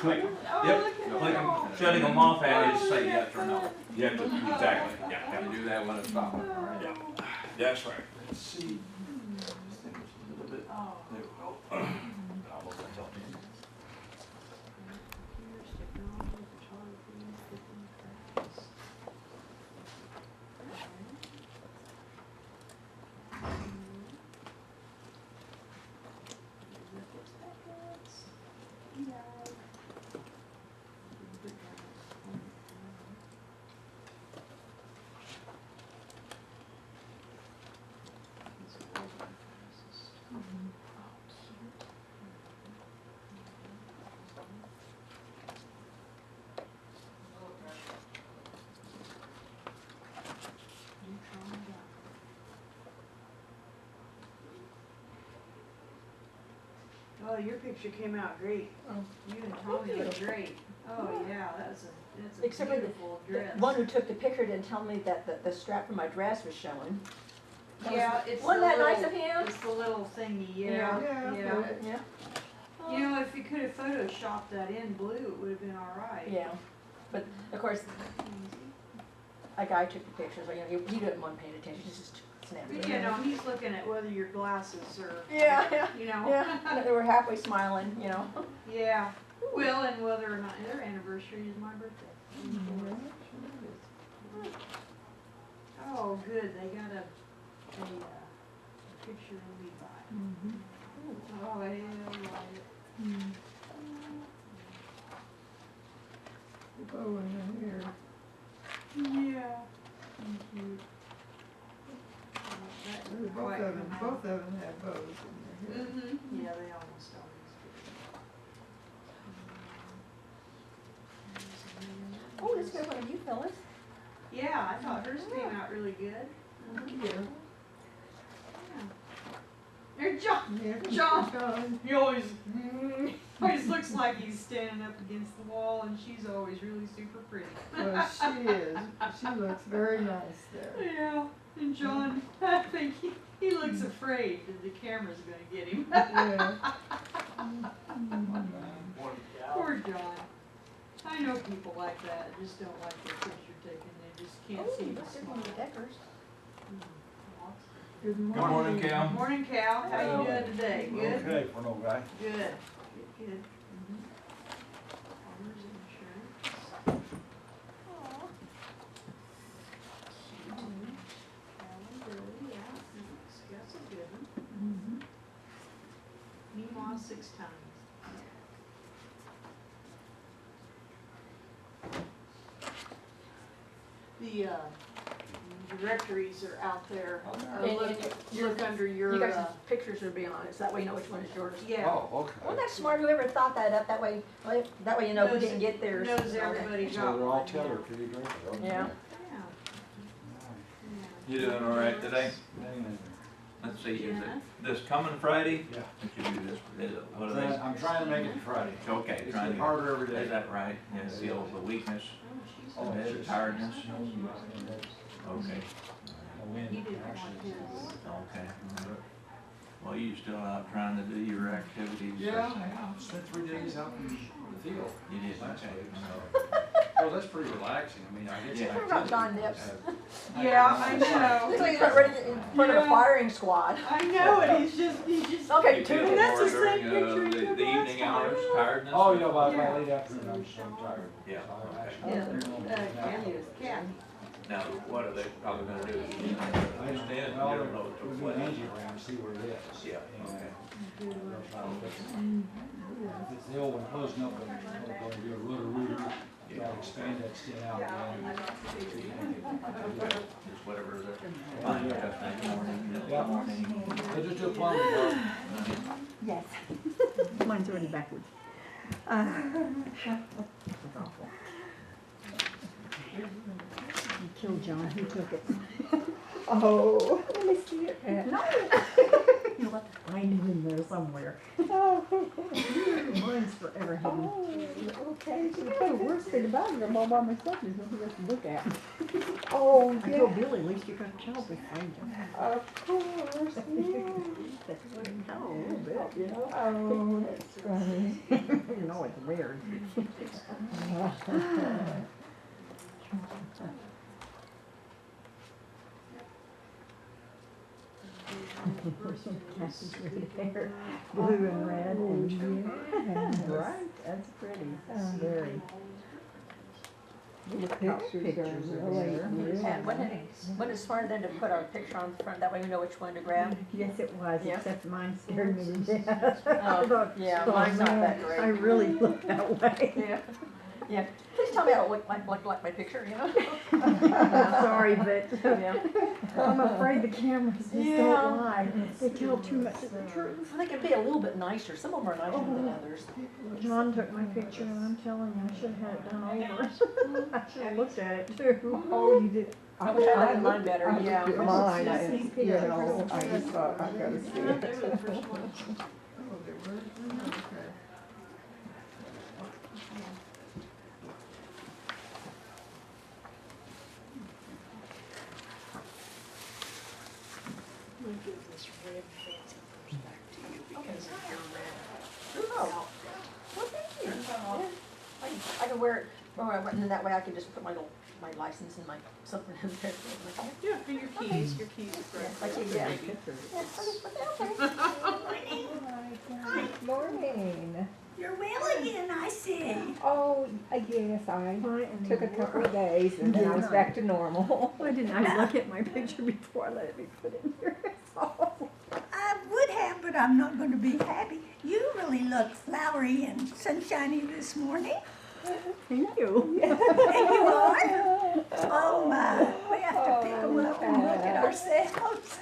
click them. Oh, Yep, look at click them, that. shutting them off, and just say yes or no. You have to, exactly, yeah, You yeah, do that when it's stopping, all right? yeah. That's right. Let's see. Distinguish a little bit. Oh. There we go. Almost got something. Computers, technology, photography, cooking, crafts. Oh, your picture came out great. Oh. You and Tommy Thank look you. great. Oh, yeah, that's a Except for beautiful the dress. one who took the picture didn't tell me that the strap for my dress was showing. That was- Yeah, it's Wasn't the that nice little- of him? It's the little thingy, Yeah. yeah, yeah. Good, yeah. You know, if you could have photoshopped that in blue, it would have been all right. Yeah, but of course, a guy took the pictures, you know, he didn't want to pay attention, he just snapped But it. you know, he's looking at whether your glasses are. Yeah, yeah, You know. yeah, they were halfway smiling, you know. Yeah. Well, and whether or not their anniversary is my birthday. Oh, good. They got a picture of Levi. Oh, I like it. Oh, in here. Yeah. Both of them have bows in their hair. Mm-hmm. Yeah, they almost always do. Oh, let's hear one of you fellas. Yeah, I thought hers came out really good. Thank you. There's John. Yeah, John. He always looks like he's standing up against the wall, and she's always really super pretty. Well, she is. She looks very nice there. Yeah, and John, I think he looks afraid that the camera's going to get him. Yeah. Poor John. I know people like that, just don't like their picture taken. They just can't Oh, see the look, they're smile. from the Deckers. Good Good morning, Cal. Morning, Cal. How you doing today? Good? Okay, for no guy. Good. Good. Farmers insurance. Aw. Alan, Billy, yeah, that's a good one. Meemaw 6 times. The directories are out there. And Look under your, You guys' pictures would be on it, so that way you know which one is yours. yeah. Oh, okay. Wasn't that smart, whoever thought that up, that way you know who didn't get theirs. Knows Okay. everybody So got they're all one, tethered to your drink. Yeah. Yeah. You doing all right today? Let's see, is it this coming Friday? Yeah. What you do this, is it, what are they? I'm trying to make it to Friday. Okay, It's trying getting to, harder every day. is that right? Yeah, feel the weakness, Oh, she's. the head, tiredness? Okay, He didn't want his. okay. Well, you still out trying to do your activities? Yeah, I spent 3 days out in the field. You did, Last okay. week, so. Well, that's pretty relaxing. I mean, I get Yeah. some What about activity. Don Nips? Yeah, I know. Looks like he's not ready in front of a Yeah. firing squad. I know it, he's just. Okay, You two. feel That's the more same during, picture you the took evening last time. hours, tiredness? Oh, yeah, by Yeah. late afternoon, I'm so tired. Yeah, So I okay. actually- Yeah, Kathy. Now, what are they probably gonna do? You I understand, you well, don't know to we'll do what. an angiogram, see where it is. Yeah, And, okay. they'll try to fix it. If it's the old one closing up, then we're gonna do a rotor-rooter, try to expand that skin out again. Just whatever they're fine, just that morning, Yeah. morning. They just do a plumbing work. Yes. Mine's already backwards. You killed John. Who took it? Oh. Let me see it. No. You'll have to find it in there somewhere. Mine's forever hidden. Okay, she put the worst thing about it, I'm all by myself, there's nobody else to look at. Oh, I yeah, told Billy, at least you got a child behind you. of course, yeah. That's what you know, a little bit, you know? Oh, that's funny. You know, it's weird. Cassie's red hair, blue and red and right, that's pretty, very. The pictures are really, really And wasn't it smarter than to put our picture on the front, that way we know which one to grab? Yes, it was, Yeah. except mine scared me to death. I Oh, thought, yeah, oh, mine's not man, that great. I really look that way. Yeah, yeah, please tell me I don't look like my picture, you know? I'm sorry, but Yeah. I'm afraid the cameras just Yeah. don't lie. They tell too much of the truth. Well, they can be a little bit nicer, some of them are nicer than others. John took my picture and I'm telling you, I should have had it done over. I should have looked at it too. oh, you did. I wish I liked mine better, I yeah. looked at mine, Just I, see you pictures. know, I just thought, I gotta see They it. were the first ones. Oh, well, thank you. I can wear it, and then that way I can just put my license and my something in there. Yeah, and your keys, your keys, Like you get. Morning. You're well again, I see. Oh, yes, I took a couple of days and then I was back to normal. Why didn't I look at my picture before I let it be put in here? I would have, but I'm not going to be happy. You really look flowery and sunshiny this morning. Thank you. And you are? Oh my, we have to pick them up and look at ourselves.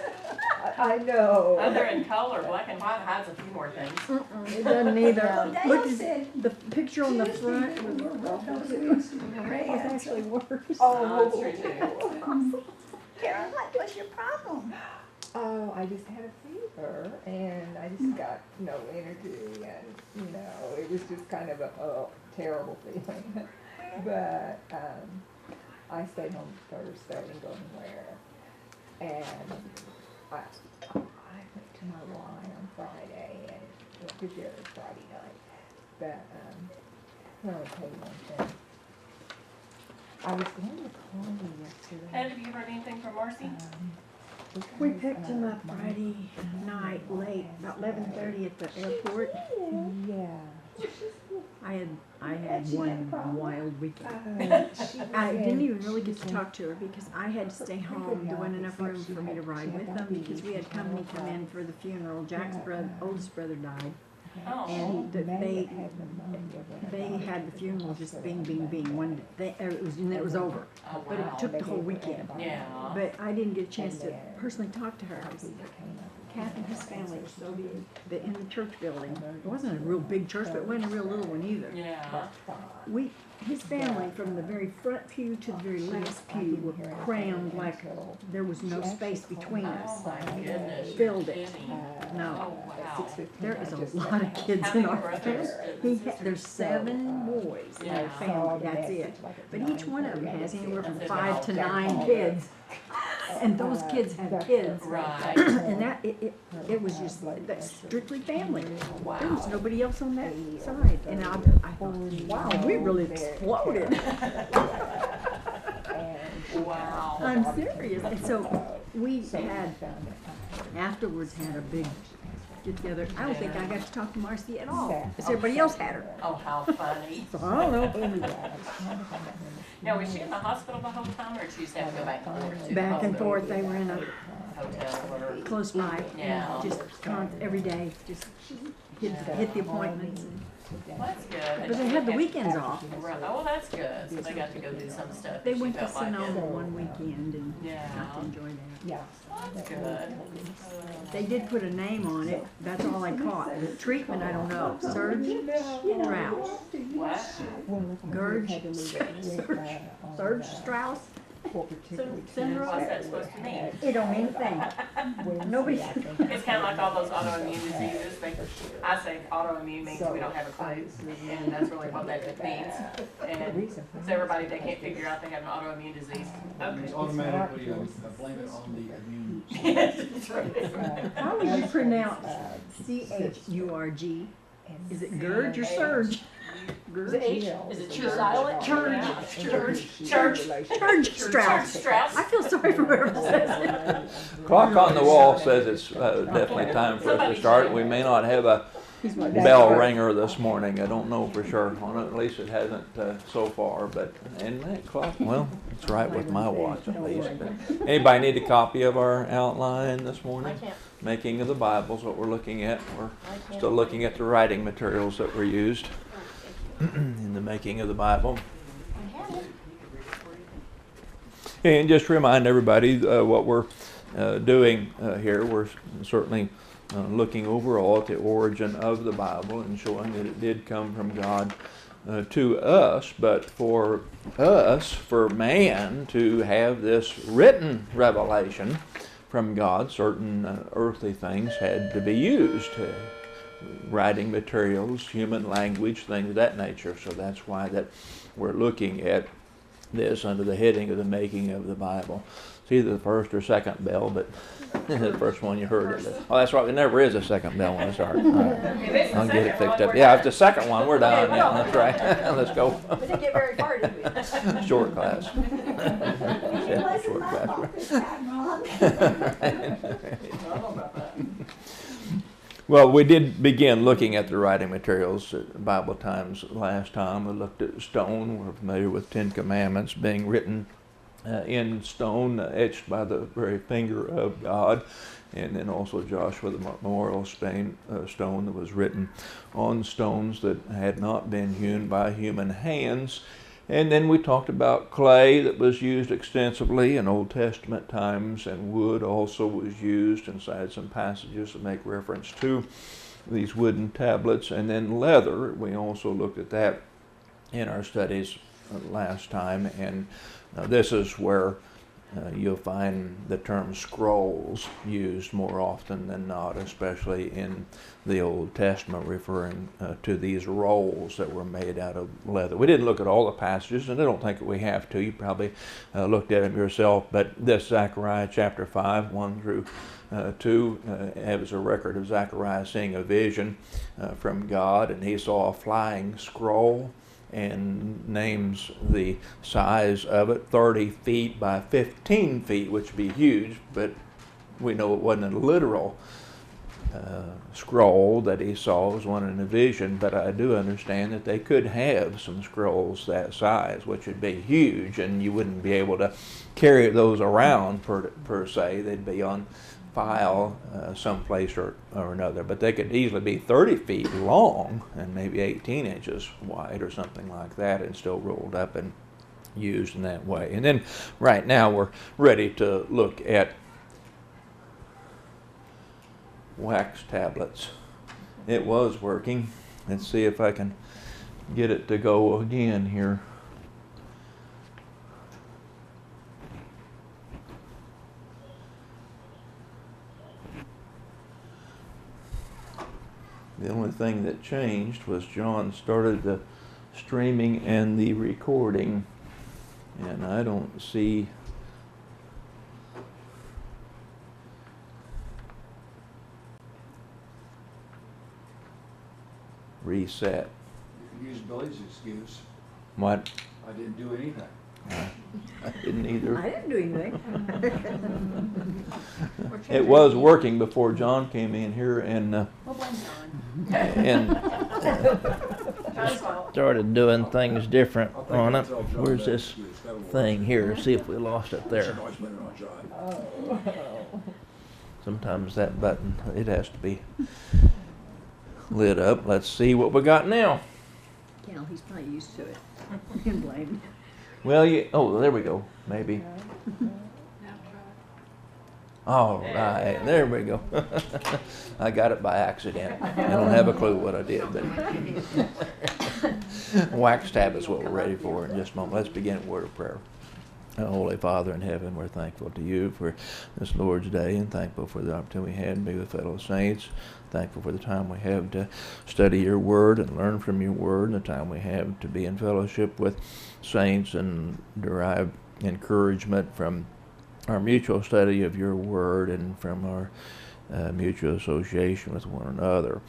I know. Other in color, black and white hides a few more things. It doesn't either. Dale Look at said the picture on the front was red. actually worse. Oh, that's true too. Karen, what was your problem? Oh, I just had a fever and I just got no energy and, you know, it was just kind of a terrible feeling. But, I stayed home Thursday, didn't go anywhere. And I went to my Y on Friday and went to Jared's Friday night. But, let me tell you one thing. I was going to call you yesterday. Ed, have you heard anything from Marcy? We picked him up Friday night late, about 11:30 at the airport. Yeah. I had one wild weekend. She I was didn't in- even really get to talk to her because I had to stay home. There wasn't enough room for me to ride with them because we had company come in for the funeral. Jack's oldest brother died. Oh, And they had the funeral just bing. It was over. oh But it wow. took the whole weekend. Yeah. But I didn't get a chance to personally talk to her. Kath and his family were so big, in the church building. It wasn't a real big church, but it wasn't a real little one either. Yeah. His family, from the very front pew to the very last pew, were crammed like there was no space between us. Oh my goodness. Filled it. Kidding. No, Oh wow. there is a lot of kids How in many our brothers? family. There's 7 boys in our Yeah. family, that's it. But each one of them has anywhere from That's 5 to about 9 kids. And those kids have kids. Right. And it was just strictly family. There was Wow. nobody else on that side. And I thought, wow, we really exploded. Wow. I'm serious. And so we had, afterwards had a big get together. I don't think I got to talk to Marcy at all, because everybody else had her. Oh, how funny. So I don't know. Now, was she in the hospital the whole time, or did she just have to go back and forth to the Back and hospital? forth, they were in a Hotel or? close by, Yeah. just every day, just hit the appointments. Well, that's good. But they had the weekends off. Right. Oh, well, that's good. So they got to go do some stuff. They that she went to felt like it. Sonoma one weekend and Yeah. got to enjoy that. Yeah. Well, that's good. They did put a name on it, that's all I caught. The treatment, I don't know. Serge Strauss. Wow. Serge Strauss. people particularly send her choose off. What's that supposed to mean? It don't mean a thing. Nobody- It's kind of like all those autoimmune diseases. I say autoimmune means we don't have a clue, and that's really what that means. And so everybody, they can't figure out they have an autoimmune disease. It's automatically, blame it on the immune. That's right. How would you pronounce CHURG? Is it Gurge or Surge? Is it H? Is it true silent? Church. Church Strauss. Strauss. I feel sorry for whoever says it. Clock on the wall says it's definitely time for us to start. We may not have a bell ringer this morning. I don't know for sure. Well, at least it hasn't so far. But and that clock, well, it's right with my watch at least. But anybody need a copy of our outline this morning? I can't. Making of the Bible is what we're looking at. We're I can't. still looking at the writing materials that were used in the making of the Bible. I have it. And just to remind everybody what we're doing here, we're certainly looking overall at the origin of the Bible and showing that it did come from God to us, but for us, for man to have this written revelation from God, certain earthly things had to be used. Writing materials, human language, things of that nature. So that's why that we're looking at this under the heading of the making of the Bible. It's either the first or second bell, but the first one you heard it. Oh, that's right. There never is a second bell when I start. I'll get it fixed up. Yeah, it's the second one. We're done. Okay, Yeah, well. that's right. Let's go. We didn't get very far, did we? Short class. It wasn't Short my class. fault this time, Ron. I don't know about that. Well, we did begin looking at the writing materials at Bible Times last time. We looked at stone. We're familiar with 10 Commandments being written in stone, etched by the very finger of God. And then also Joshua, the memorial stone that was written on stones that had not been hewn by human hands. And then we talked about clay that was used extensively in Old Testament times, and wood also was used, and so I had some passages that make reference to these wooden tablets. And then leather, we also looked at that in our studies last time, and this is where you'll find the term scrolls used more often than not, especially in the Old Testament, referring to these rolls that were made out of leather. We didn't look at all the passages, and I don't think that we have to. You probably looked at them yourself, but this Zechariah chapter 5, 1 through 2, has a record of Zechariah seeing a vision from God, and he saw a flying scroll, and names the size of it, 30 feet by 15 feet, which would be huge, but we know it wasn't a literal scroll that he saw. It was one in a vision, but I do understand that they could have some scrolls that size, which would be huge, and you wouldn't be able to carry those around per se. They'd be on file someplace or another, but they could easily be 30 feet long and maybe 18 inches wide or something like that, and still rolled up and used in that way. And then right now we're ready to look at wax tablets. It was working. Let's see if I can get it to go again here. The only thing that changed was John started the streaming and the recording, and I don't see reset. You can use Billy's excuse. What? I didn't do anything. I didn't either. I didn't do anything. It was working before John came in here and Well, blame John. and John's fault. started doing things different I'll take on it it. until John Where's does this excuse. That'll work. thing here? See if we lost it there. Should always put it on John. Sometimes that button, it has to be lit up. Let's see what we got now. Cal, he's probably used to it. You can blame him. Well, oh, there we go. Maybe. All right, there we go. I got it by accident. I don't have a clue what I did, but wax tab is what we're ready for in just a moment. Let's begin a word of prayer. Holy Father in heaven, we're thankful to you for this Lord's Day and thankful for the opportunity we had to be with fellow saints. Thankful for the time we have to study your word and learn from your word, and the time we have to be in fellowship with saints and derive encouragement from our mutual study of your word and from our mutual association with one another.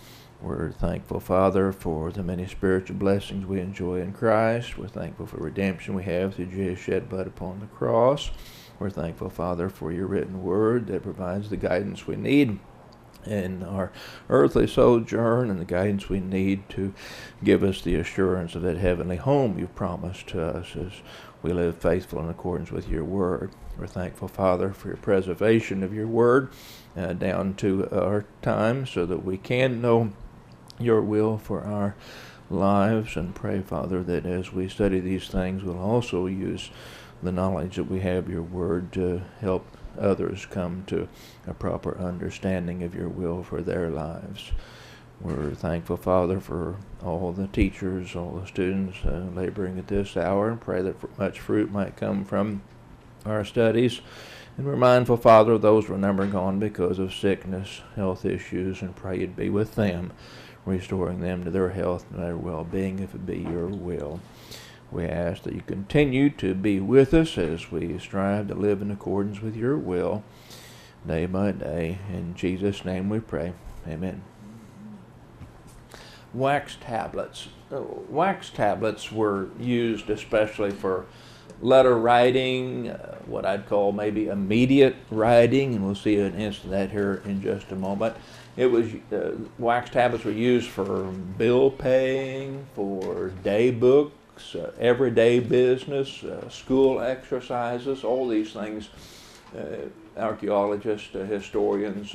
We're thankful, Father, for the many spiritual blessings we enjoy in Christ. We're thankful for redemption we have through Jesus' shed blood upon the cross. We're thankful, Father, for your written word that provides the guidance we need in our earthly sojourn and the guidance we need to give us the assurance of that heavenly home you've promised to us as we live faithful in accordance with your word. We're thankful, Father, for your preservation of your word down to our time so that we can know your will for our lives, and pray, Father, that as we study these things, we'll also use the knowledge that we have your word to help others come to a proper understanding of your will for their lives. We're thankful, Father, for all the teachers, all the students laboring at this hour, and pray that much fruit might come from our studies. And we're mindful, Father, of those we're number gone because of sickness, health issues, and pray you'd be with them, restoring them to their health and their well-being if it be your will. We ask that you continue to be with us as we strive to live in accordance with your will day by day. In Jesus' name we pray. Amen. Wax tablets. Wax tablets were used especially for letter writing, what I'd call maybe immediate writing, and we'll see an instance of that here in just a moment. It was wax tablets were used for bill paying, for day books, everyday business, school exercises, all these things. Archaeologists, historians,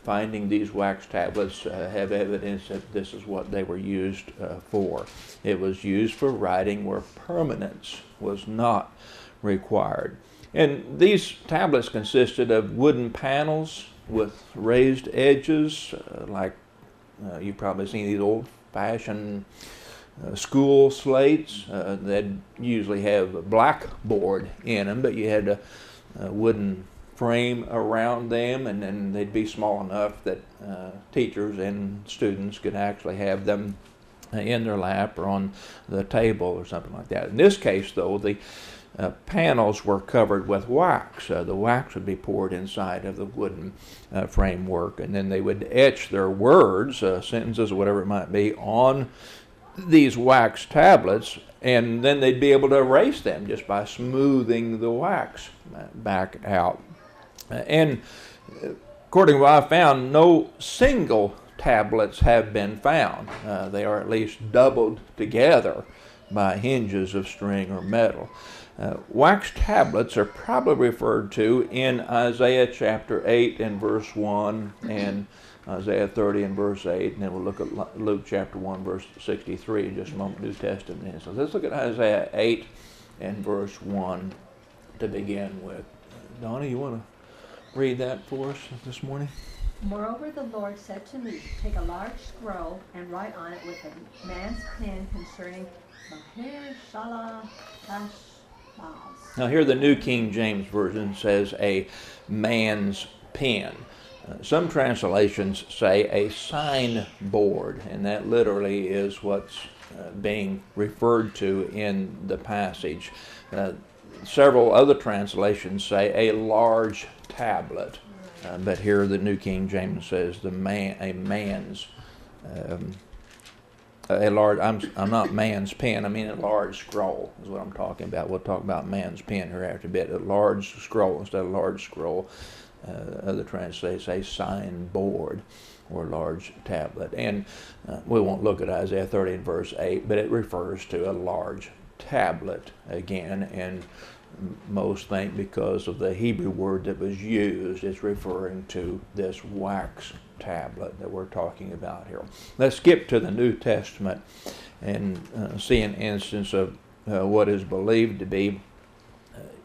finding these wax tablets have evidence that this is what they were used for. It was used for writing where permanence was not required. And these tablets consisted of wooden panels with raised edges, like you've probably seen these old-fashioned school slates. They'd usually have a blackboard in them, but you had a wooden frame around them, and then they'd be small enough that teachers and students could actually have them in their lap or on the table or something like that. In this case, though, the panels were covered with wax. The wax would be poured inside of the wooden framework, and then they would etch their words, sentences, or whatever it might be, on these wax tablets, and then they'd be able to erase them just by smoothing the wax back out. And according to what I found, no single tablets have been found. They are at least doubled together by hinges of string or metal. Wax tablets are probably referred to in Isaiah chapter 8 and verse 1 and Isaiah 30 and verse 8, and then we'll look at Luke chapter 1 verse 63 in just a moment, New Testament. So let's look at Isaiah 8 and verse 1 to begin with. Donna, you want to read that for us this morning? Moreover, the Lord said to me, take a large scroll and write on it with a man's pen concerning Maher-shalal Hash-baz. Now here the New King James Version says a man's pen. Some translations say a signboard, and that literally is what's being referred to in the passage. Several other translations say a large tablet, but here the New King James says a man's a large. I'm not man's pen. I mean a large scroll is what I'm talking about. We'll talk about man's pen here after a bit. A large scroll instead of large scroll. Other translations say signboard or large tablet, and we won't look at Isaiah 30 and verse 8, but it refers to a large tablet again, and most think because of the Hebrew word that was used, it's referring to this wax tablet that we're talking about here. Let's skip to the New Testament and see an instance of what is believed to be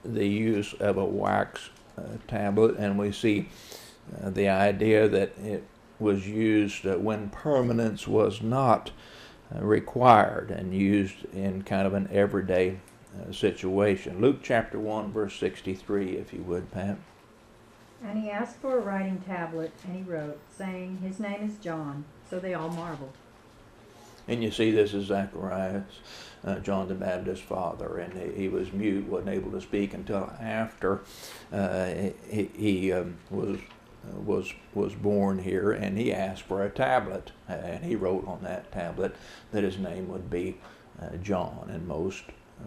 the use of a wax tablet, and we see the idea that it was used when permanence was not required and used in kind of an everyday situation. Luke chapter 1, verse 63, if you would, Pat. And he asked for a writing tablet, and he wrote, saying, His name is John. So they all marveled. And you see, this is Zacharias, John the Baptist's father, and he was mute, wasn't able to speak until after he was born here, and he asked for a tablet, and he wrote on that tablet that his name would be John, and most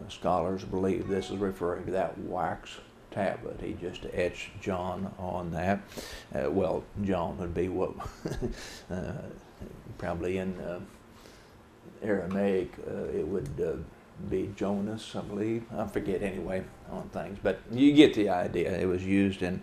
scholars believe this is referring to that wax tablet. He just etched John on that. Well, John would be what probably in Aramaic it would be Jonas, I believe. I forget anyway on things, but you get the idea. It was used in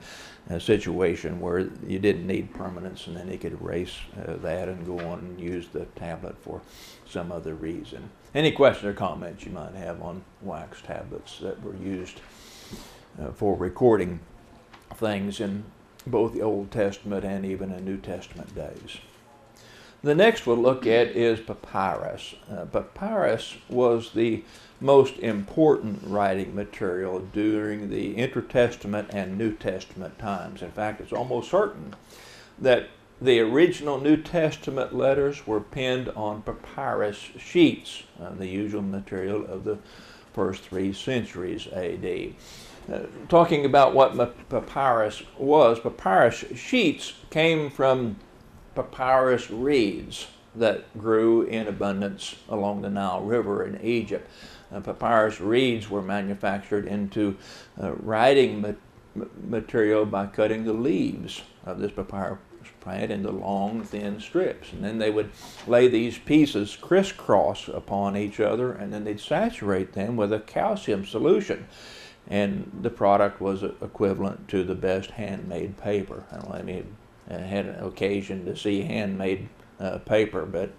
a situation where you didn't need permanence, and then he could erase that and go on and use the tablet for some other reason. Any questions or comments you might have on wax tablets that were used for recording things in both the Old Testament and even in New Testament days? The next we'll look at is papyrus. Papyrus was the most important writing material during the Intertestament and New Testament times. In fact, it's almost certain that the original New Testament letters were penned on papyrus sheets, the usual material of the first 3 centuries A.D. Talking about what papyrus was, papyrus sheets came from papyrus reeds that grew in abundance along the Nile River in Egypt. Papyrus reeds were manufactured into writing material by cutting the leaves of this papyrus plant into long, thin strips. And then they would lay these pieces crisscross upon each other, and then they'd saturate them with a calcium solution. And the product was equivalent to the best handmade paper. I don't know, I mean, I had an occasion to see handmade paper, but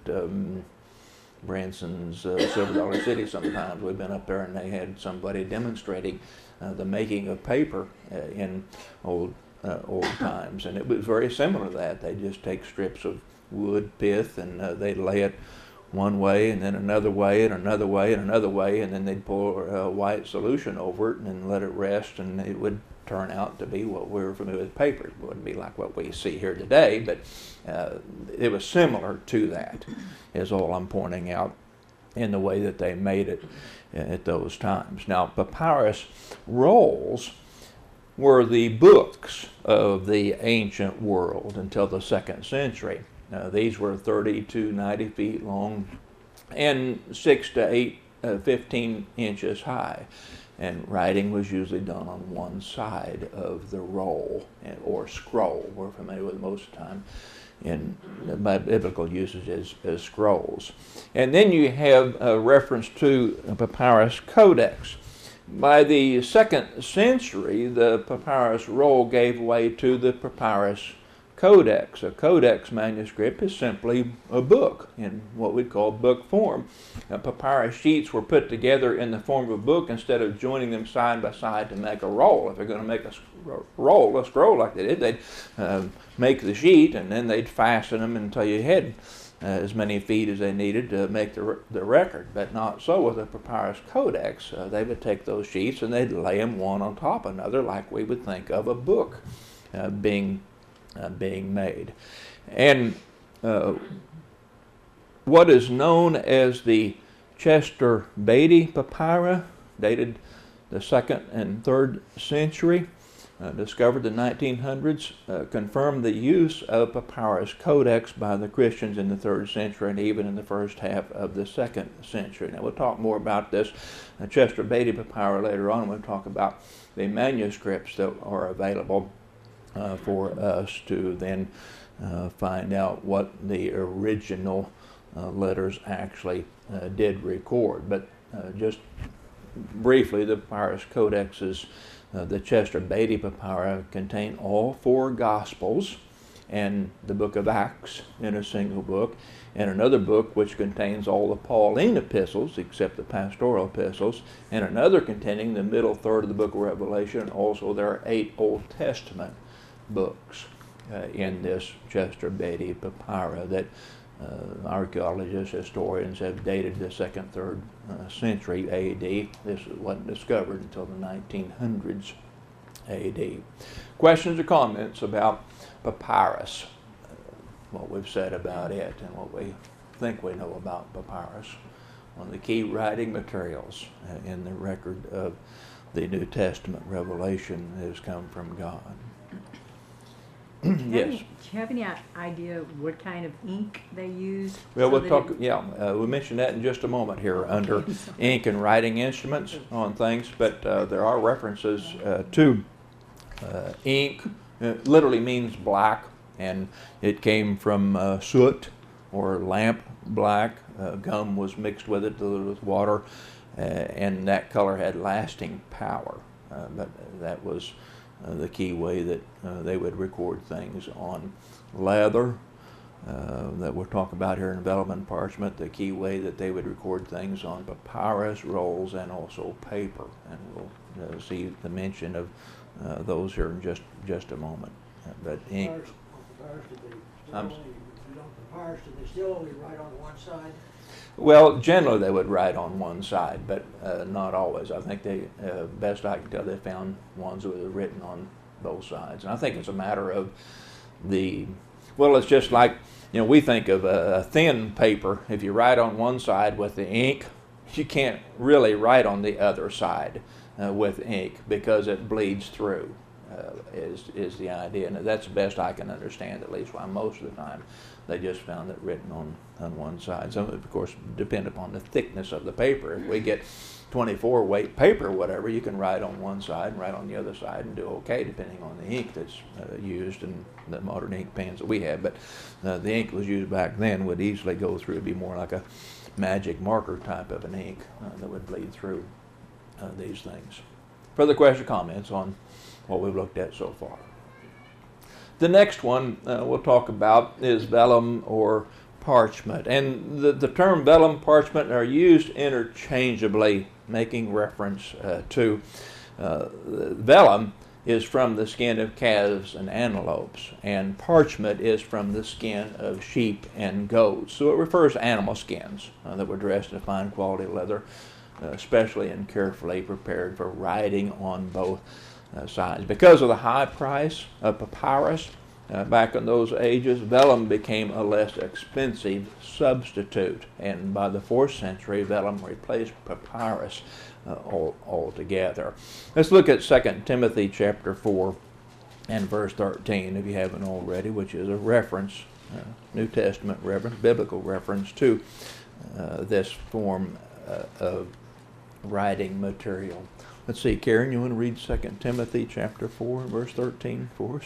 Branson's Silver Dollar City sometimes, we've been up there and they had somebody demonstrating the making of paper in old times, and it was very similar to that. They just take strips of wood pith and they'd lay it one way and then another way and another way and another way, and then they'd pour a white solution over it and then let it rest, and it would turn out to be what we're familiar with paper. It wouldn't be like what we see here today, but it was similar to that, is all I'm pointing out, in the way that they made it at those times. Now, papyrus rolls were the books of the ancient world until the 2nd century. These were 30 to 90 feet long and 6 to 15 inches high. And writing was usually done on one side of the roll or scroll. We're familiar with most of the time in biblical usage as scrolls. And then you have a reference to a papyrus codex. By the 2nd century, the papyrus roll gave way to the papyrus codex. A codex manuscript is simply a book in what we call book form. Papyrus sheets were put together in the form of a book instead of joining them side by side to make a roll. If they're going to make a scroll like they did, they'd make the sheet and then they'd fasten them until you had as many feet as they needed to make the record. But not so with the papyrus codex. They would take those sheets and they'd lay them one on top of another like we would think of a book being made. And what is known as the Chester Beatty papyri, dated the 2nd and 3rd century, discovered in the 1900s, confirmed the use of papyrus codex by the Christians in the 3rd century and even in the first half of the 2nd century. Now we'll talk more about this Chester Beatty papyri later on. We'll talk about the manuscripts that are available for us to then find out what the original letters actually did record. But just briefly, the papyrus codexes, the Chester Beatty papyri, contain all 4 Gospels and the book of Acts in a single book, and another book which contains all the Pauline epistles except the pastoral epistles, and another containing the middle third of the book of Revelation. Also, there are 8 Old Testament books in this Chester Beatty papyri that Archaeologists, historians have dated the 2nd, 3rd century A.D. This wasn't discovered until the 1900s A.D. Questions or comments about papyrus? What we've said about it and what we think we know about papyrus. One of the key writing materials in the record of the New Testament revelation has come from God. Yes. Do you have any idea what kind of ink they used? Well, so we'll that talk. it- Yeah, we'll mention that in just a moment here under ink and writing instruments on things. But there are references to ink. It literally means black, and it came from soot or lamp black. Gum was mixed with it, diluted with water, and that color had lasting power. But that was the key way that they would record things on leather that we'll talk about here in vellum and parchment, the key way that they would record things on papyrus rolls and also paper. And we'll see the mention of those here in just a moment. But ink. Papyrus, did they still only write on one side? Well, generally they would write on one side, but not always. I think they, best I can tell, they found ones that were written on both sides. And I think it's a matter of well, it's just like, we think of a thin paper. If you write on one side with the ink, you can't really write on the other side with ink because it bleeds through, is the idea. And that's the best I can understand, at least, why most of the time they just found it written on one side. Some of it, of course, depend upon the thickness of the paper. If we get 24 weight paper, whatever, you can write on one side and write on the other side and do okay, depending on the ink that's used in the modern ink pens that we have. But the ink was used back then would easily go through. It'd be more like a magic marker type of an ink that would bleed through these things. Further questions or comments on what we've looked at so far? The next one we'll talk about is vellum or parchment. And the term vellum, parchment are used interchangeably, making reference to vellum is from the skin of calves and antelopes, and parchment is from the skin of sheep and goats. So it refers to animal skins that were dressed in fine quality leather, especially and carefully prepared for writing on both sides. Because of the high price of papyrus back in those ages, vellum became a less expensive substitute, and by the 4th century, vellum replaced papyrus altogether. Let's look at 2 Timothy chapter 4 and verse 13, if you haven't already, which is a reference, New Testament reference, biblical reference to this form of writing material. Let's see, Karen, you want to read 2 Timothy chapter 4 and verse 13 for us?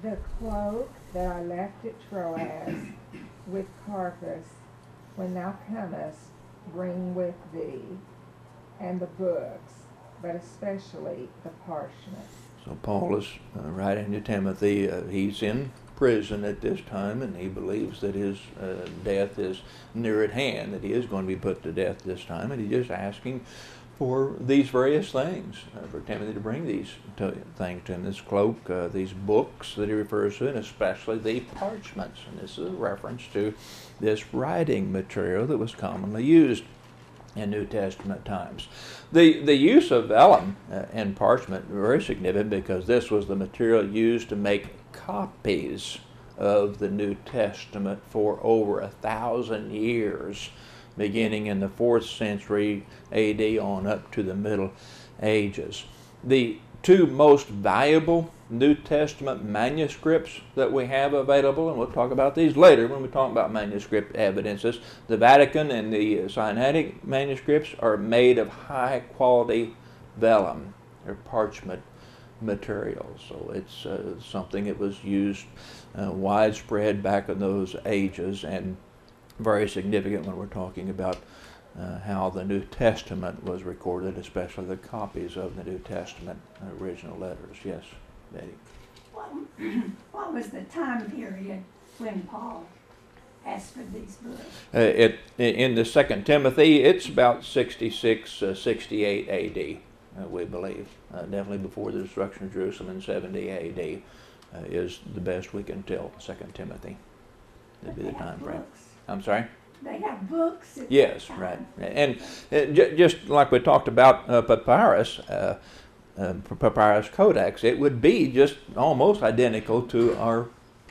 The cloak that I left at Troas with Carpus, when thou comest, bring with thee, and the books, but especially the parchment. So Paul is writing to Timothy. He's in prison at this time, and he believes that his death is near at hand, that he is going to be put to death this time, and he's just asking for these various things, for Timothy to bring these things to him, this cloak, these books that he refers to, and especially the parchments. And this is a reference to this writing material that was commonly used in New Testament times. The use of vellum and parchment were very significant because this was the material used to make copies of the New Testament for over 1,000 years, beginning in the 4th century A.D. on up to the Middle Ages. The two most valuable New Testament manuscripts that we have available, and we'll talk about these later when we talk about manuscript evidences, the Vatican and the Sinaitic manuscripts are made of high quality vellum or parchment material. So it's something that was used widespread back in those ages, and very significant when we're talking about how the New Testament was recorded, especially the copies of the New Testament original letters. Yes, Betty? What was the time period when Paul asked for these books? In the 2 Timothy, it's about 66, 68 A.D., we believe. Definitely before the destruction of Jerusalem in 70 A.D. Is the best we can tell, 2 Timothy. That'd be the They time have frame. books. I'm sorry? They have books. at Yes, that right. time. And just like we talked about papyrus, papyrus codex, it would be just almost identical to our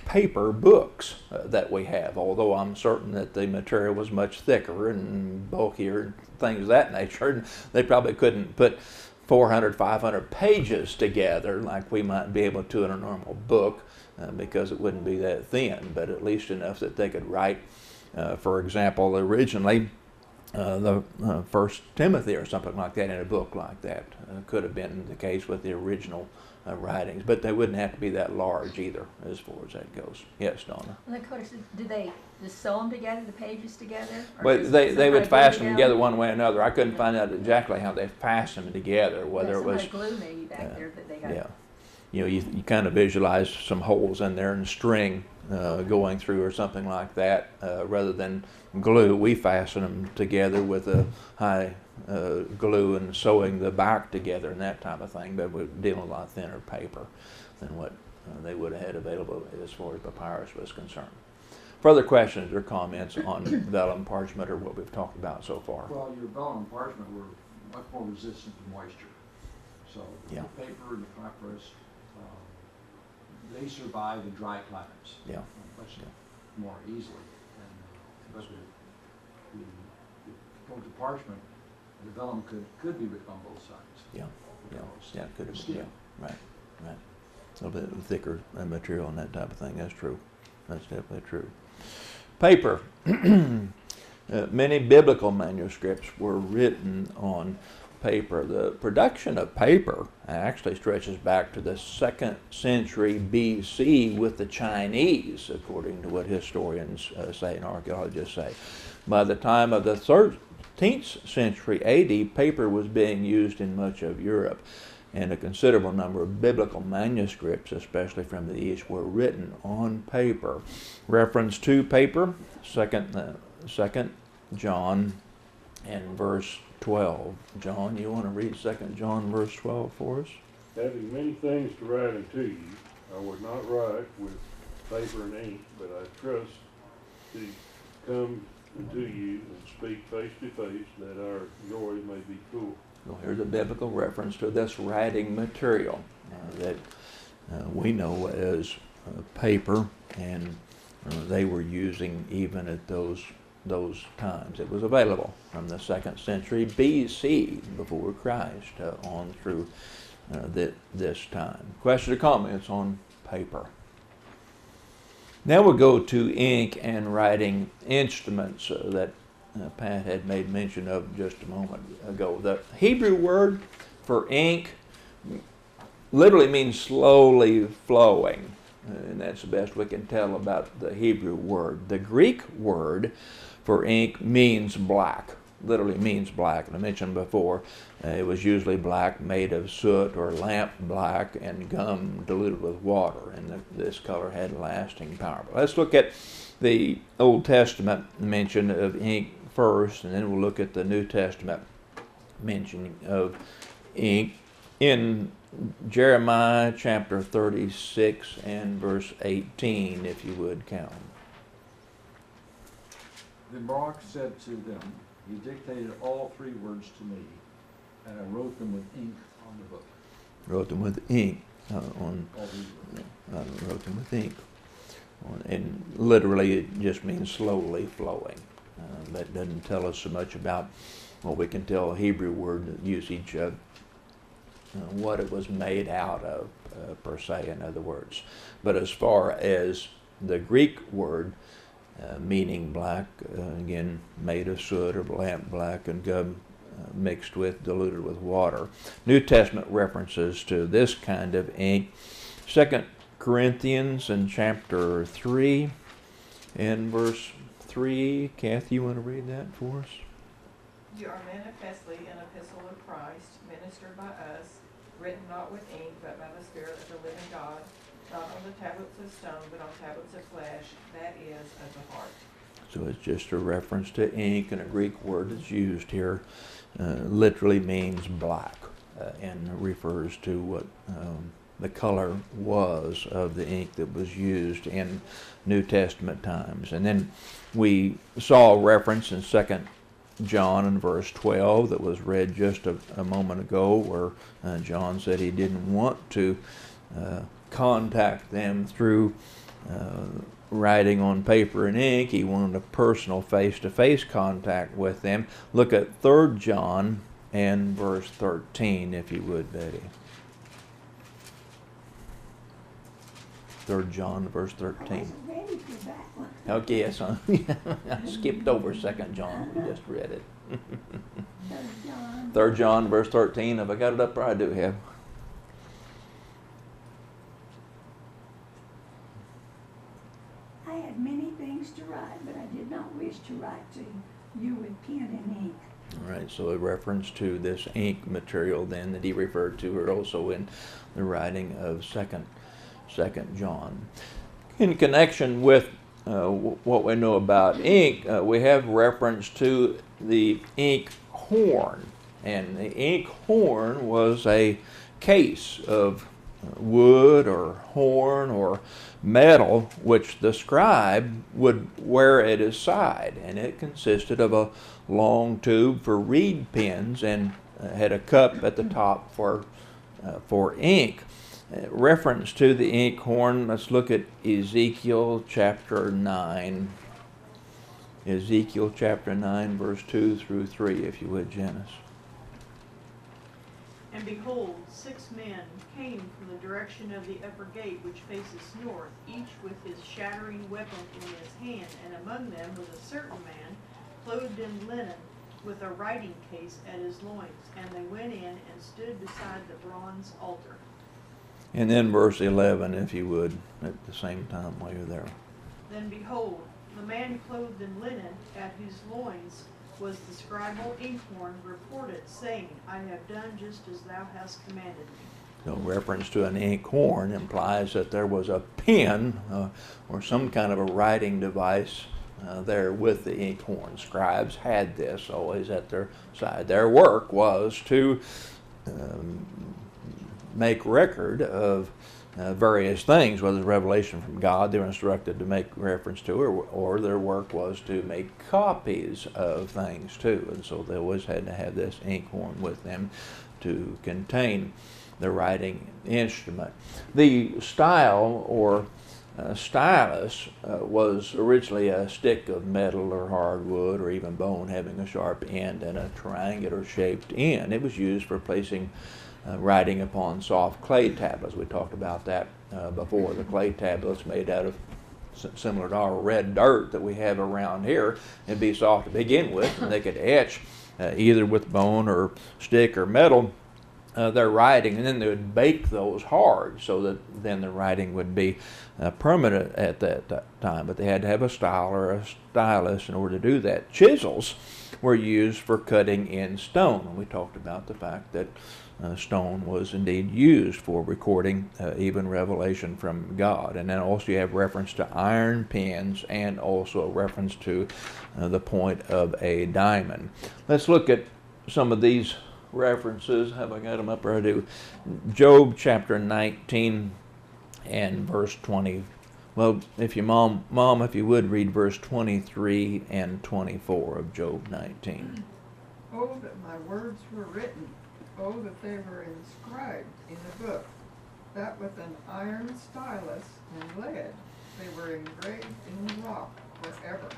paper books that we have, although I'm certain that the material was much thicker and bulkier and things of that nature. And they probably couldn't put 400, 500 pages together like we might be able to in a normal book because it wouldn't be that thin, but at least enough that they could write. For example, originally, the First Timothy or something like that in a book like that could have been the case with the original writings, but they wouldn't have to be that large either, as far as that goes. Yes, Donna. And the codex, did they just sew them together, the pages together? Or But does they would somebody glue fasten them together one way or another. I couldn't find out exactly how they fastened them together, whether it was. Somebody glue maybe back there that they got. Yeah. You know, you kind of visualize some holes in there and string going through or something like that. Rather than glue, we fasten them together with a high glue and sewing the back together and that type of thing. But we're dealing with a lot thinner paper than what they would have had available as far as papyrus was concerned. Further questions or comments on vellum, parchment, or what we've talked about so far? Well, your vellum and parchment were much more resistant to moisture. So Yeah. the paper and the papyrus, they survive in dry climates. Yeah. Much more easily. And, but the go to parchment, the vellum could be written on both sides. Yeah. Yeah. Because Yeah. Could have skin. been. Yeah. Right. Right. A little bit thicker material and that type of thing. That's true. That's definitely true. Paper. Many biblical manuscripts were written on paper. The production of paper actually stretches back to the 2nd century BC with the Chinese, according to what historians say and archaeologists say. By the time of the 13th century AD, paper was being used in much of Europe, and a considerable number of biblical manuscripts, especially from the East, were written on paper. Reference to paper, 2 John and verse 12. John, you want to read 2 John verse 12 for us? Having many things to write unto you, I would not write with paper and ink, but I trust to come unto you and speak face to face, that our joy may be full. Well, here's a biblical reference to this writing material that we know as paper, and they were using even at those times. It was available from the 2nd century BC, before Christ, on through this time. Questions or comments on paper? Now we'll go to ink and writing instruments that Pat had made mention of just a moment ago. The Hebrew word for ink literally means slowly flowing, and that's the best we can tell about the Hebrew word. The Greek word for ink means black, literally means black. And I mentioned before, it was usually black made of soot or lamp black and gum diluted with water, and this color had lasting power. But let's look at the Old Testament mention of ink first, and then we'll look at the New Testament mention of ink in Jeremiah chapter 36 and verse 18, if you would count. Then Baruch said to them, he dictated all 3 words to me, and I wrote them with ink on the book. Wrote them with ink on. All 3 words. Wrote them with ink. And literally it just means slowly flowing. That doesn't tell us so much about what we can tell Hebrew word usage of what it was made out of, per se, in other words. But as far as the Greek word, meaning black, again, made of soot or lamp black and gum mixed with, diluted with water. New Testament references to this kind of ink. 2 Corinthians in chapter 3 and verse 3. Kathy, you want to read that for us? You are manifestly an epistle of Christ, ministered by us, written not with ink, but by the Spirit of the living God, not on the tablets of stone, but on tablets of flesh, that is, of the heart. So it's just a reference to ink, and a Greek word that's used here literally means black and refers to what the color was of the ink that was used in New Testament times. And then we saw a reference in 2 John in verse 12 that was read just a moment ago, where John said he didn't want to contact them through writing on paper and ink. He wanted a personal face-to-face contact with them. Look at 3 John and verse 13, if you would, Betty. 3 John, verse 13. I wasn't ready for that one. Okay, yes, I skipped over 2 John. We just read it. 3 John. 3 John, verse 13. Have I got it up there? I do have. I had many things to write, but I did not wish to write to you with pen and ink. All right, so a reference to this ink material then that he referred to are also in the writing of 2 John. In connection with what we know about ink, we have reference to the ink horn. And the ink horn was a case of wood or horn or metal which the scribe would wear at his side, and it consisted of a long tube for reed pens and had a cup at the top for ink. Reference to the ink horn, let's look at Ezekiel chapter 9. Ezekiel chapter 9, verse 2 through 3, if you would, Janice. And behold, 6 men came from the direction of the upper gate which faces north, each with his shattering weapon in his hand, and among them was a certain man, clothed in linen, with a writing case at his loins. And they went in and stood beside the bronze altar. And then verse 11, if you would, at the same time while you're there. Then behold, the man clothed in linen, at whose loins was the scribal inkhorn, reported, saying, I have done just as thou hast commanded me. So reference to an inkhorn implies that there was a pen or some kind of a writing device there with the inkhorn. Scribes had this always at their side. Their work was to make record of various things, whether it's revelation from God they were instructed to make reference to, or their work was to make copies of things too. And so they always had to have this inkhorn with them to contain the writing instrument. The style or stylus was originally a stick of metal or hardwood or even bone having a sharp end and a triangular shaped end. It was used for placing writing upon soft clay tablets. We talked about that before. The clay tablets made out of similar to our red dirt that we have around here. It'd be soft to begin with, and they could etch either with bone or stick or metal their writing, and then they would bake those hard so that then the writing would be permanent at that time. But they had to have a style or a stylus in order to do that. Chisels were used for cutting in stone. And we talked about the fact that stone was indeed used for recording even revelation from God. And then also you have reference to iron pens and also a reference to the point of a diamond. Let's look at some of these references. Have I got them up there? I do. Job chapter 19 and verse 20. Well, if you mom, if you would read verse 23 and 24 of Job 19. Oh, that my words were written. Oh, that they were inscribed in the book, that with an iron stylus and lead they were engraved in the rock forever.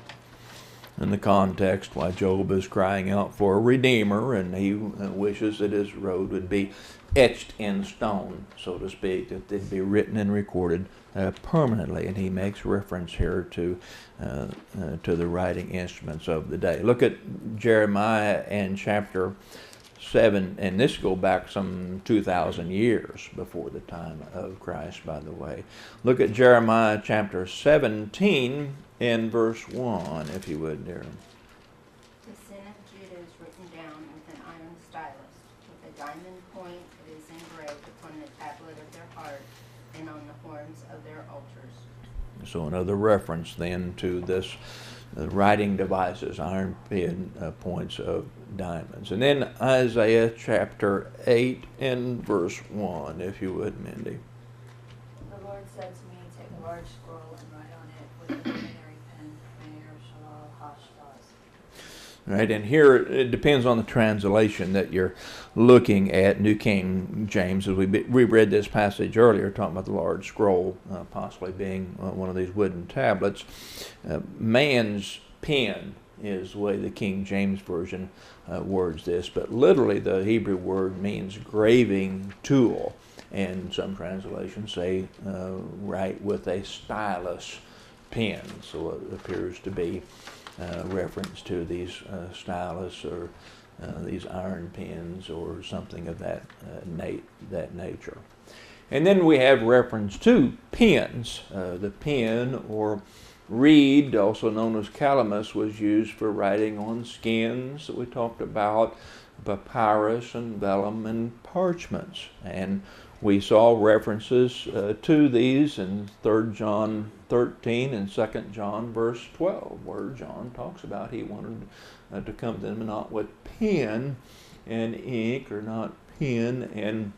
In the context, why Job is crying out for a redeemer, and he wishes that his road would be etched in stone, so to speak, that they'd be written and recorded permanently. And he makes reference here to the writing instruments of the day. Look at Jeremiah and chapter 7, and this go back some 2,000 years before the time of Christ, by the way. Look at Jeremiah chapter 17 and verse 1, if you would, dear. The sin of Judah is written down with an iron stylus. With a diamond point it is engraved upon the tablet of their heart and on the horns of their altars. So another reference then to this writing devices, iron pen points of diamonds. And then Isaiah chapter 8 and verse 1, if you would, Mindy. said to me, take a large scroll and write on it with a luminary pen, Meir Shalal Hashbaz. Right, and here it depends on the translation that you're looking at. New King James, as we read this passage earlier, talking about the large scroll possibly being one of these wooden tablets. Man's pen is the way the King James Version words this, but literally the Hebrew word means graving tool, and some translations say write with a stylus pen, so it appears to be reference to these stylus or these iron pens or something of that nature. And then we have reference to pens. The pen or reed, also known as calamus, was used for writing on skins that we talked about, papyrus and vellum and parchments. And we saw references to these in 3 John 13 and 2 John verse 12, where John talks about he wanted to come to them not with pen and ink, or not pen and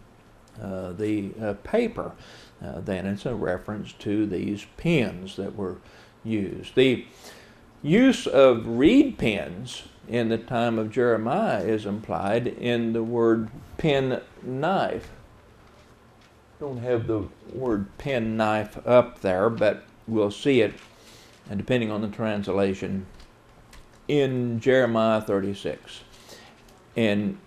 the paper. Then it's a reference to these pens that were used. The use of reed pens in the time of Jeremiah is implied in the word pen knife. Don't have the word pen knife up there, but we'll see it, and depending on the translation, in Jeremiah 36. And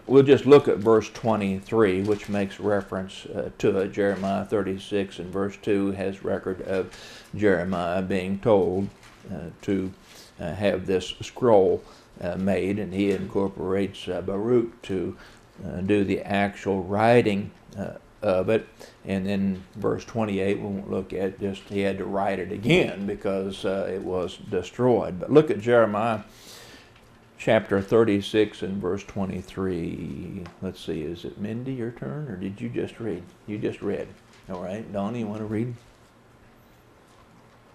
we'll just look at verse 23, which makes reference to it. Jeremiah 36 and verse 2 has record of Jeremiah being told to have this scroll made, and he incorporates Baruch to do the actual writing of it. And then verse 28 we won't look at, just he had to write it again because it was destroyed. But look at Jeremiah chapter 36 and verse 23. Let's see, is it Mindy your turn, or did you just read? You just read. All right, Donnie, you want to read?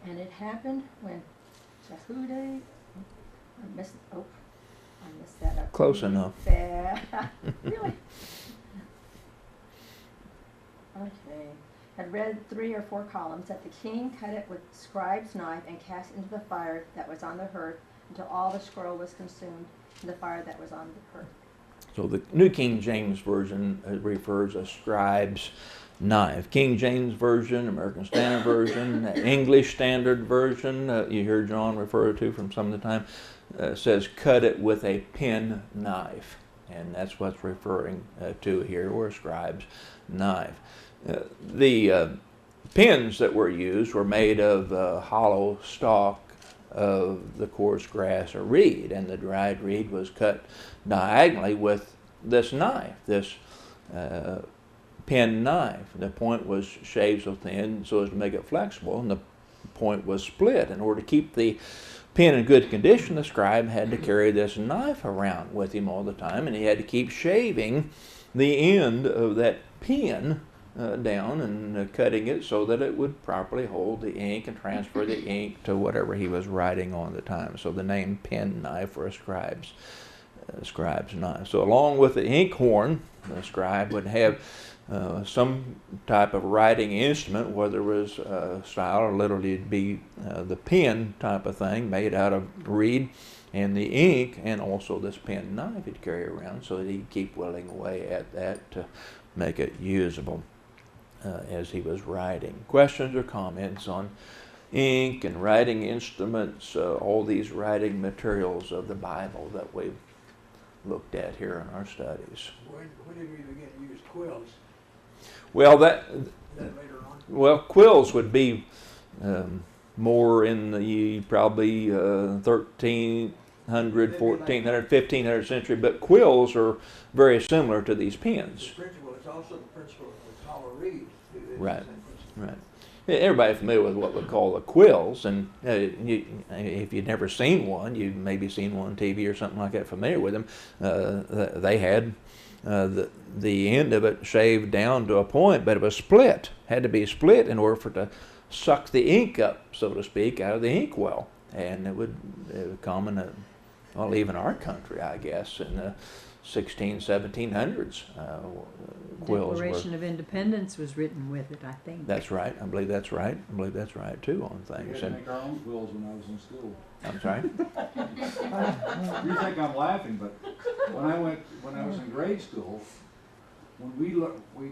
And it happened when Jehudi, I missed that up. Close enough. Really? Okay. Had read 3 or 4 columns, that the king cut it with scribe's knife and cast into the fire that was on the hearth until all the scroll was consumed in the fire that was on the hearth. So the New King James Version refers a scribe's knife. King James Version, American Standard Version, English Standard Version, you hear John refer to from some of the time, says cut it with a pen knife. And that's what's referring to here, or a scribe's knife. The pens that were used were made of hollow stalk of the coarse grass or reed, and the dried reed was cut diagonally with this knife, this pen knife. The point was shaved so thin so as to make it flexible, and the point was split. In order to keep the pen in good condition, the scribe had to carry this knife around with him all the time, and he had to keep shaving the end of that pen down and cutting it so that it would properly hold the ink and transfer the ink to whatever he was writing on at the time. So the name pen knife for a scribe's knife. So along with the inkhorn, the scribe would have some type of writing instrument, whether it was style or literally it'd be the pen type of thing made out of reed, and the ink, and also this pen knife he'd carry around so that he'd keep whittling away at that to make it usable as he was writing. Questions or comments on ink and writing instruments, all these writing materials of the Bible that we've looked at here in our studies? When did we begin to use quills? Well, That later on? Well, quills would be more in the probably 1300, 1400, 1500 century, but quills are very similar to these pens. The principle, it's also the principle of hollow reeds. Right, right. Everybody familiar with what we call the quills, and if you've never seen one, you've maybe seen one on TV or something like that, familiar with them. They had the end of it shaved down to a point, but it was split. Had to be split in order for it to suck the ink up, so to speak, out of the inkwell. And it would common well, even our country, I guess, in the 1700s, quills Declaration were. of Independence was written with it, I think. That's right. I believe that's right. I believe that's right too on We things. had to And make our own quills when I was in school. I'm sorry. You think I'm laughing, but when I was in grade school, when we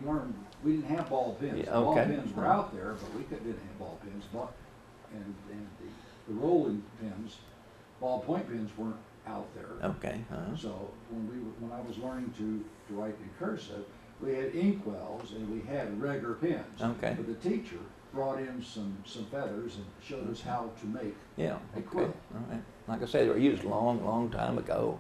learned, we didn't have ball pens. Yeah, Ball okay. pens were out there, but we didn't have ball pens. And the rolling pens, ballpoint pens weren't out there. Okay. So when I was learning to write in cursive, we had inkwells and we had regular pens. Okay. But the teacher brought in some feathers and showed us how to make Yeah. a Okay. quill. All right. Like I said, they were used a long, long time ago.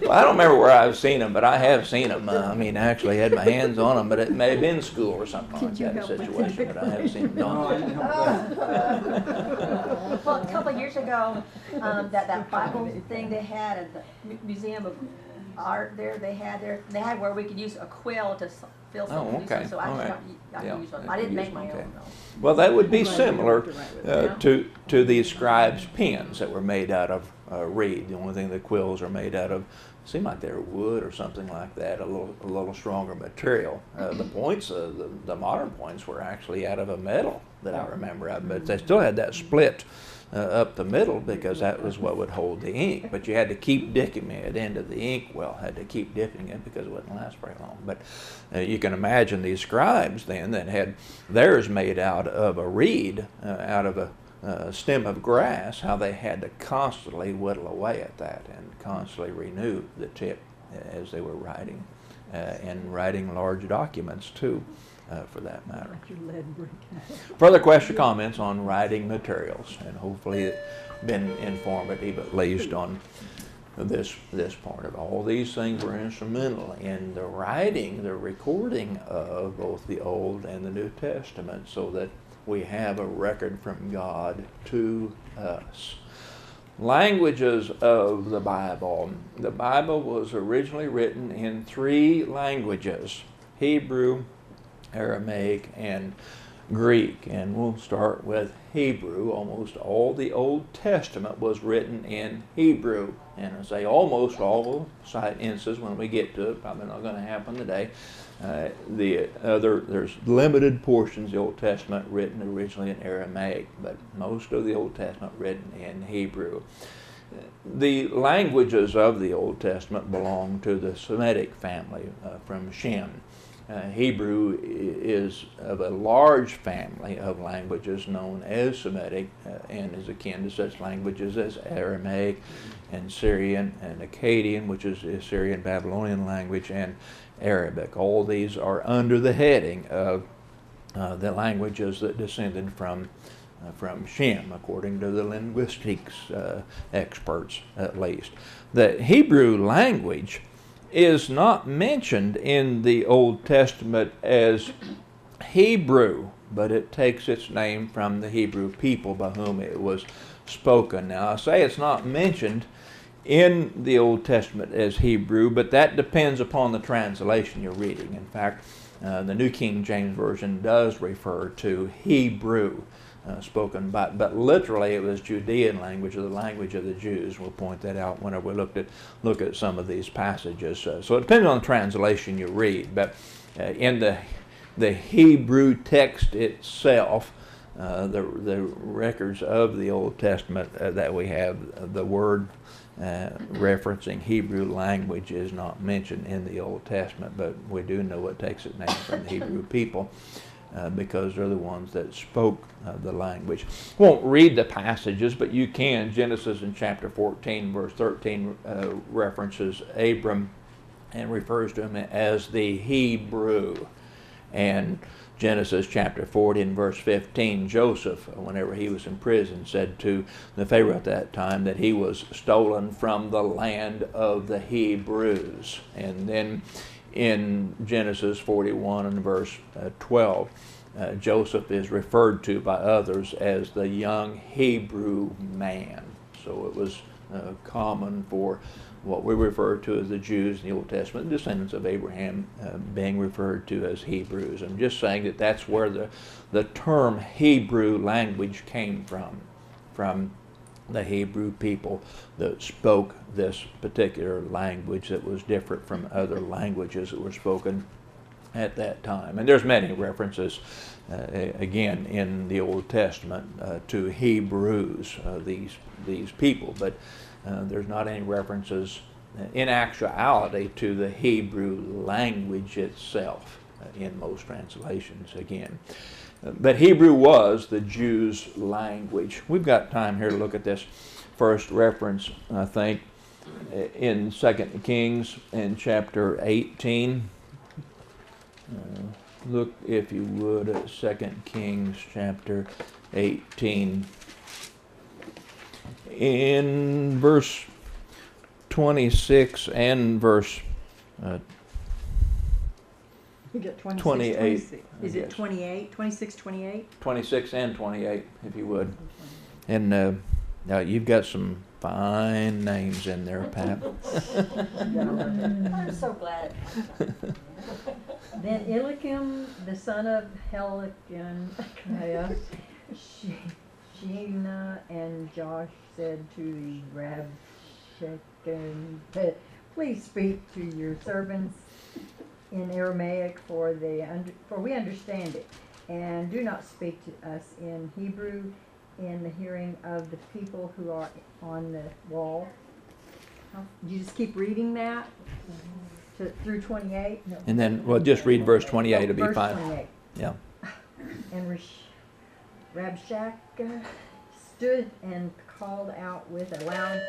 Well, I don't remember where I've seen them, but I have seen them. I mean, I actually had my hands on them, but it may have been school or something like you that help with situation. But I have seen them No, I done. didn't help with that. Well, a couple of years ago, that Bible thing they had at the Museum of Art there, they had where we could use a quill to fill Oh, something. okay. So I All just right. got Yeah, to use one. you I didn't can make use my them, own okay. though. Well, that would be I'm glad you similar worked it right with to the scribes' pens that were made out of reed. The only thing the quills are made out of seem like they're wood or something like that, a little stronger material. The points, the modern points, were actually out of a metal that I remember of, but they still had that split up the middle because that was what would hold the ink. But you had to keep dipping it into the ink well, had to keep dipping it because it wouldn't last very long. But you can imagine these scribes then that had theirs made out of a reed, out of a stem of grass, how they had to constantly whittle away at that and constantly renew the tip as they were writing, and writing large documents too, for that matter. Like your lead brick. Further questions, comments on writing materials, and hopefully it's been informative at least on this part of it. All these things were instrumental in the writing, the recording of both the Old and the New Testament, so that we have a record from God to us. Languages of the Bible. The Bible was originally written in 3 languages: Hebrew, Aramaic, and Greek. And we'll start with Hebrew. Almost all the Old Testament was written in Hebrew. And I say almost all, we'll cite instances when we get to it. Probably not going to happen today. There's limited portions of the Old Testament written originally in Aramaic, but most of the Old Testament written in Hebrew. The languages of the Old Testament belong to the Semitic family from Shem. Hebrew is of a large family of languages known as Semitic and is akin to such languages as Aramaic and Syrian and Akkadian, which is the Assyrian Babylonian language, and Arabic. All these are under the heading of the languages that descended from Shem, according to the linguistics experts at least. The Hebrew language is not mentioned in the Old Testament as Hebrew, but it takes its name from the Hebrew people by whom it was spoken. Now, I say it's not mentioned in the Old Testament as Hebrew, but that depends upon the translation you're reading. In fact, the New King James Version does refer to Hebrew spoken by, but literally it was Judean language, or the language of the Jews. We'll point that out whenever we look at some of these passages. So it depends on the translation you read, but in the Hebrew text itself, the records of the Old Testament that we have, the word referencing Hebrew language is not mentioned in the Old Testament, but we do know it takes its name from the Hebrew people because they're the ones that spoke the language. Won't read the passages, but you can. Genesis in chapter 14, verse 13 references Abram and refers to him as the Hebrew. And Genesis chapter 40 and verse 15, Joseph, whenever he was in prison, said to the Pharaoh at that time that he was stolen from the land of the Hebrews. And then in Genesis 41 and verse 12, Joseph is referred to by others as the young Hebrew man. So it was common for what we refer to as the Jews in the Old Testament, descendants of Abraham, being referred to as Hebrews. I'm just saying that that's where the term Hebrew language came from the Hebrew people that spoke this particular language that was different from other languages that were spoken at that time. And there's many references, again, in the Old Testament to Hebrews, these people, but there's not any references in actuality to the Hebrew language itself in most translations, again. But Hebrew was the Jews' language. We've got time here to look at this first reference, I think, in 2 Kings in chapter 18. Look, if you would, at 2 Kings chapter 18. In verse 26 and verse You get 26, 28, 26. Is I it guess. 28, 26, 28? 26 and 28, if you would. And now you've got some fine names in there, Pat. I'm so glad. Then Eliakim, the son of Hilkiah, Shebna, and Josh said to Rabshakeh, please speak to your servants in Aramaic, for we understand it, and do not speak to us in Hebrew in the hearing of the people who are on the wall. You just keep reading that through 28? No. And then, well, just read verse 28, it'll be Verse fine. 28. Yeah. And Rabshakeh stood and called out with a loud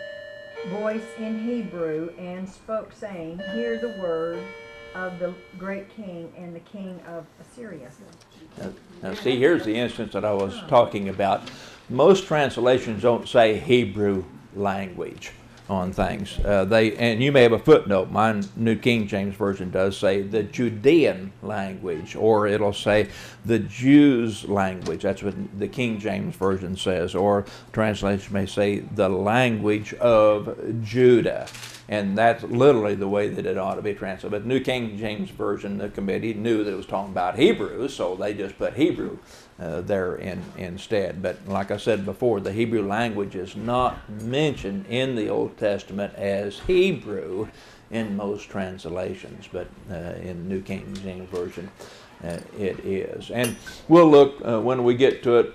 voice in Hebrew and spoke, saying, hear the word of the great king and the king of Assyria. Now see, here's the instance that I was talking about. Most translations don't say Hebrew language on things. And you may have a footnote. My New King James Version does say the Judean language, or it'll say the Jews' language. That's what the King James Version says. Or translation may say the language of Judah. And that's literally the way that it ought to be translated. But New King James Version, the committee knew that it was talking about Hebrew, so they just put Hebrew there instead. But like I said before, the Hebrew language is not mentioned in the Old Testament as Hebrew in most translations, but in New King James Version it is. And we'll look when we get to it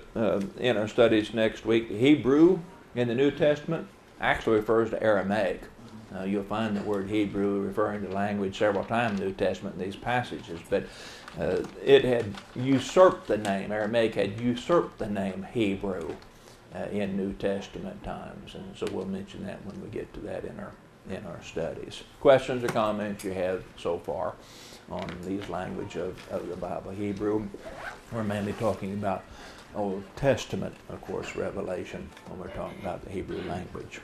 in our studies next week. Hebrew in the New Testament actually refers to Aramaic. You'll find the word Hebrew referring to language several times in the New Testament in these passages, but it had usurped the name, Aramaic had usurped the name Hebrew in New Testament times, and so we'll mention that when we get to that in our studies. Questions or comments you have so far on these language of the Bible? Hebrew, we're mainly talking about Old Testament, of course, Revelation, when we're talking about the Hebrew language.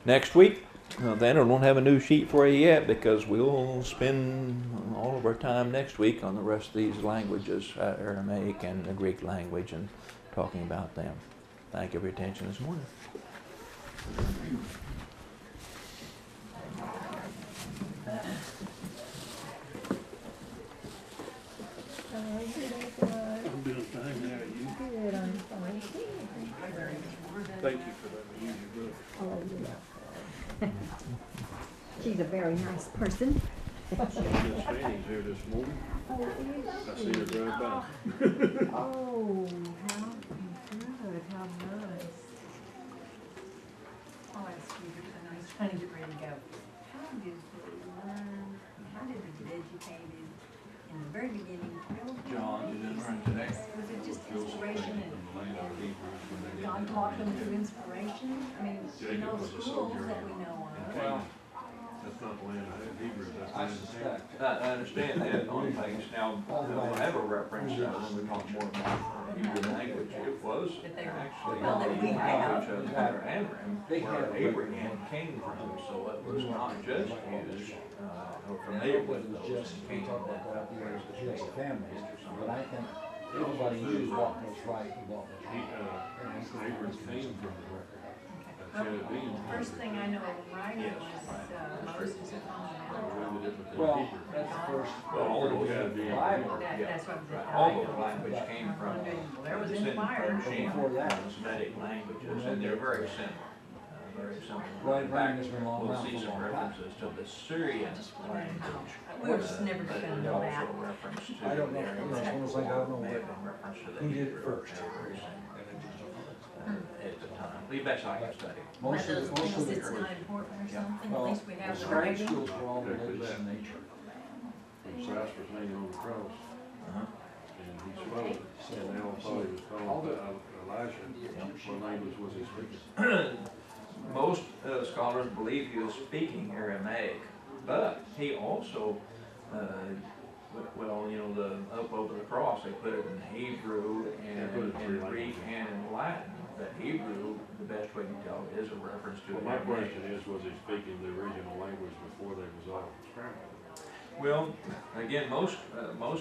Next week, then I won't have a new sheet for you yet because we'll spend all of our time next week on the rest of these languages, Aramaic and the Greek language, and talking about them. Thank you for your attention this morning. I'm doing fine now, you? Good, I'm fine. Thank you for letting me use your book. Oh, yeah. She's a very nice person. Miss Fanny's here this morning. Oh, I seen her drive by. Oh, how good, how nice. I'll ask you, and I was trying to get ready to go. How did they learn, how did they get educated in the very beginning? John, you didn't learn today. Was it just inspiration and God taught them through inspiration? I mean, you know, schools that we know of. Well, That's not the land of Hebrews, that's I land of suspect. I understand that on things. Now, we'll have a reference when we talk more about Hebrew language. It was actually Well, that we have. language of Abraham, where Abraham came from. So it was not just used or familiar with those Just, that we came talk from about that. the Jewish families, but I think everybody knew what was right and what was wrong. Abraham came from should be. First thing I know of writing Yes, was, right. Moses upon the There's mountain. really different than Well, Hebrew. that's the first. Well, all those gotta be- Bible. That's what Right. I All know. those language came from There was descended inspired. from Shem, Before that. Semitic languages, and they're very similar. Very similar. Right, In right, fact, it's been long we'll around see for a some long time. references to the Syrian language. We were just never but gonna there's know also that. a reference to I don't know, the you know, it's one of those things I don't know may what- have been reference to the who did it Hebrew. first. They're very similar, at the time. At least that's how I studied. One Most of of those the, most things of that's the, not important or Yeah. something, at well, least we the have the grade writing. schools were all religious in nature. When Cyrus was hanging on the cross, Uh-huh. and he spoke, and they all thought he was called Elijah. What language was he speaking? Most scholars believe he was speaking Aramaic, but he also, well, you know, up over the cross, they put it in Hebrew and They put it in in three Greek languages. and in Latin. But Hebrew, the best way to tell is a reference to Well, my Aramaic. question is, was he speaking the original language before they was all scrambled? Well, again, most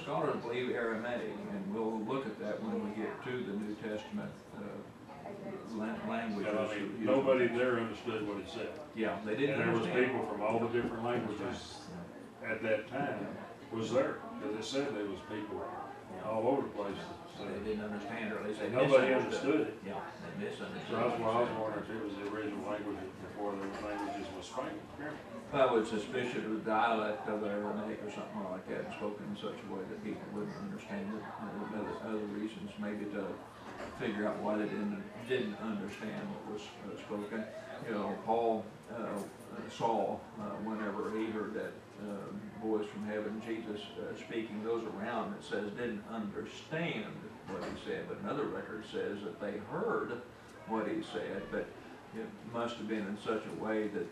scholars believe Aramaic, and we'll look at that when we get to the New Testament languages. So, I mean, nobody there understood what he said. Yeah, they didn't And there was understand. people from all the different languages at that time was there, because it said there was people all over the place. So they didn't understand, or at least they Nobody misunderstood. understood it. Yeah, they misunderstood. So that's why I was wondering if it was the original language before the languages was scrambled. I would suspicion it was dialect of Aramaic or something like that, spoken in such a way that people wouldn't understand it. Other reasons, maybe to figure out why they didn't understand what was spoken. You know, Paul saw whenever he heard that voice from heaven, Jesus speaking, those around, it says didn't understand what he said, but another record says that they heard what he said, but it must have been in such a way that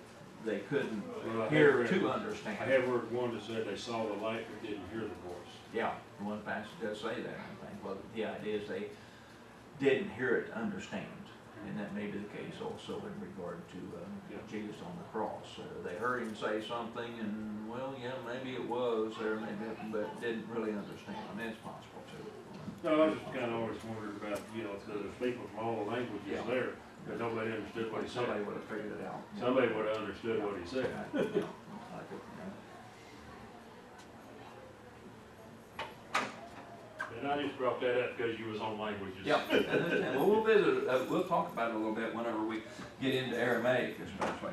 they couldn't Well, I hear have to read- understand. I have heard one that said they saw the light but didn't hear the voice. Yeah, one passage does say that, I think. Well, the idea is they didn't hear it to understand, and that may be the case also in regard to Jesus on the cross. They heard him say something, and well, yeah, maybe it was there, maybe, but didn't really understand. I mean, it's possible too. No, I just kind of always wondered about, you know, so there's people from all the languages Yeah. there, but nobody understood what he Somebody said. would have figured it out. Somebody would have understood what he said. Yeah, like it, And I just brought that up because you was on languages. yeah. And well, we'll visit, we'll talk about it a little bit whenever we get into Aramaic especially.